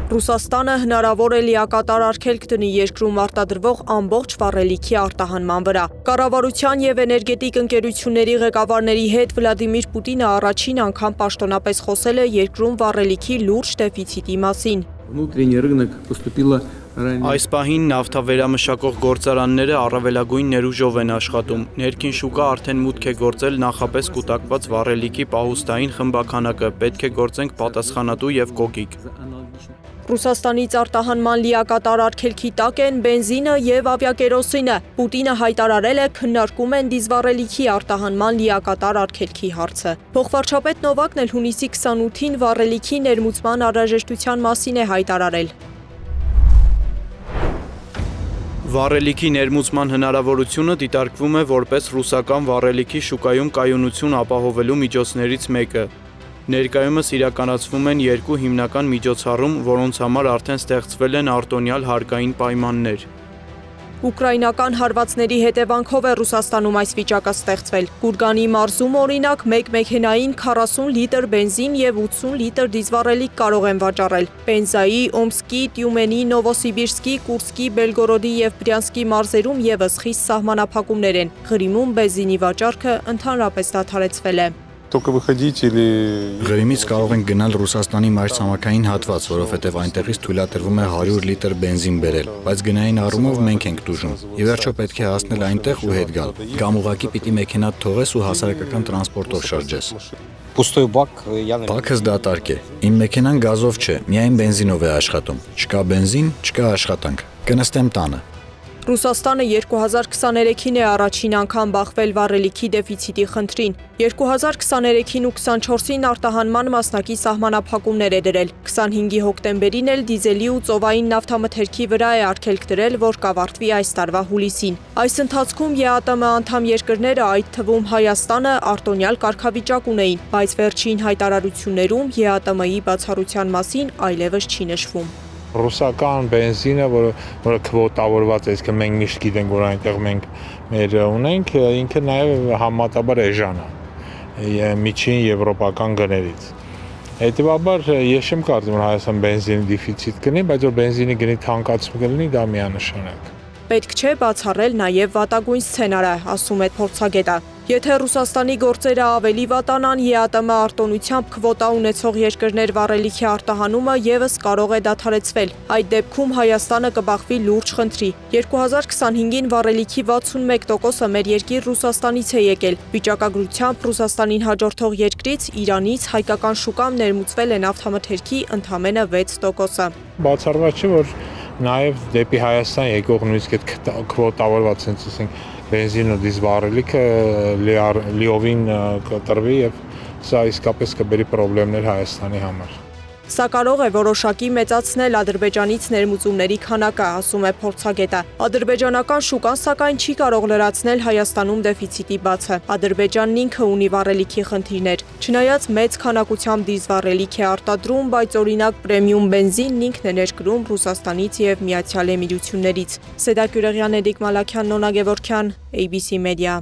Ռուսաստանը հնարավոր է լիակատար արգելք դնի երկրում արտադրվող ամբողջ վառելիքի արտահանման վրա։ Կառավարության եւ էներգետիկ ընկերությունների ղեկավարների հետ Վլադիմիր Պուտինը առաջին անգամ պաշտոնապես խոսել է երկրում վառելիքի լուրջ դեֆիցիտի մասին։ Այս պահին նավթավերամշակող գործարանները առավելագույն ներուժով են աշխատում։ Ներքին շուկա արդեն մուտք է գործել նախապես կուտակված վառելիքի պահուստային խմբաքանակը, պետք է գործենք պատասխանատու եւ կոկիկ։ Ռուսաստանից արտահանման լիակատար արգելքի տակ են բենզինը եւ ավիակերոսինը։ Պուտինը հայտարարել է, քննարկում են դիզվառելիքի արտահանման լիակատար արգելքի հարցը։ Փոխվարչապետ Նովակն էլ հունիսի 28-ին վառելիքի ներմուծման անհրաժեշտության մասին է հայտարարել։ Վառելիքի ներմուծման հնարավորությունը դիտարկվում է որպես ռուսական վառելիքի շուկայում կայունություն ապահովելու միջոցներից մեկը։ Ներկայումս իրականացվում են երկու հիմնական միջոցառում, որոնց համար արդեն ստեղծվել են արտոնյալ հարկային պայմաններ։ Ուկրաինական հարվածների հետևանքով է Ռուսաստանում այս վիճակը ստեղծվել։ Կուրգանի մարզում օրինակ մեկ մեքենային 40 լիտր բենզին եւ 80 լիտր դիզվառելիք կարող են վաճառել։ Պենզայի, Օմսկի, Տյումենի, Նովոսիբիրսկի, Կուրսկի, Բելգորոդի եւ Բրյանսկի մարզերում եւս խիստ սահմանափակումներ են։ Ղրիմում բենզինի վաճառքը ընդհանրապես դադարեցվել է։ Ղրիմից կարող ենք գնալ Ռուսաստանի մայրցամաքային հատված, որովհետև այնտեղից թույլատրվում է 100 լիտր բենզին բերել, բայց գնային առումով մենք ենք տուժում։ Եվ վերջո պետք է հասնել այնտեղ ու հետ գալ։ Կամ ուղղակի պիտի մեքենատ թողես ու հասարակական տրանսպորտով շրջես։ Բաքս դատարկ է։ Իմ մեքենան գազով չէ, միայն բենզինով է աշխատում։ Չկա բենզին, չկա աշխատանք։ Կնստեմ տանը։ Ռուսաստանը 2023-ին է առաջին անգամ բախվել վառելիքի դեֆիցիտի խնդրին։ 2023-ին ու 24-ին արտահանման մասնակի սահմանափակումներ է դրել։ 25-ի հոկտեմբերին էլ դիզելի ու ծովային նավթամթերքի վրա է արգելք դրել, որ կավարտվի այս տարվա հուլիսին։ Այս ընթացքում ԵԱՏՄ անդամ երկրները, այդ թվում Հայաստանը, արտոնյալ կարգավիճակ ունեին, բայց վերջին հայտարարություններում ԵԱՏՄ-ի բացառության մասին այլևս չի նշվում։ Ռուսական բենզինը, որը քվոտավորված է, իսկ մենք միշտ գիտենք, որ այնտեղ մենք մեր ունենք, ինքը նաև համեմատաբար էժան է միջին եվրոպական գներից։ Հետևաբար ես չեմ կարծում, որ Հայաստան բենզինի դեֆիցիտ կլինի, բայց որ բենզինի գնի թանկացում կլինի, դա միանշանակ։ Պետք չէ բացառել նաև վատագույն սցենարը, ասում է փորձագետը։ Եթե Ռուսաստանի գործերը ավելի վատանան, ԵԱՏՄ արտոնությամբ քվոտա ունեցող երկրներ վառելիքի արտահանումը եւս կարող է դադարեցվել։ Այդ դեպքում Հայաստանը կբախվի լուրջ խնդրի։ 2025-ին վառելիքի 61%-ը մեր երկիր Ռուսաստանից է եկել։ Վիճակագրությամբ Ռուսաստանին հաջորդող երկրից Իրանից հայկական շուկան ներմուծվել է նավթամթերքի ընդամենը 6%-ը։ Բացառված չէ, որ նաև դեպի Հայաստան եկող նույնիսկ այդ քվոտավորված ասենք բենզին ու դիզվառելիքը լիովին կտրվի եւ սա իսկապես կբերի խնդիրներ Հայաստանի համար։ Սա կարող է որոշակի մեծացնել Ադրբեջանից ներմուծումների քանակը, ասում է փորձագետը։ Ադրբեջանական շուկան սակայն չի կարող լրացնել Հայաստանում դեֆիցիտի բացը։ Ադրբեջանն ինքը ունի վառելիքի խնդիրներ։ Չնայած մեծ քանակությամբ դիզվառելիք է արտադրում, բայց օրինակ պրեմիում բենզինն ինքն է ներկրում Ռուսաստանից եւ Միացյալ Էմիրություններից։ Սեդա Գյուրեղյան, Էդիկ Մալաքյան, Նոնա Գևորգյան, ABC Media։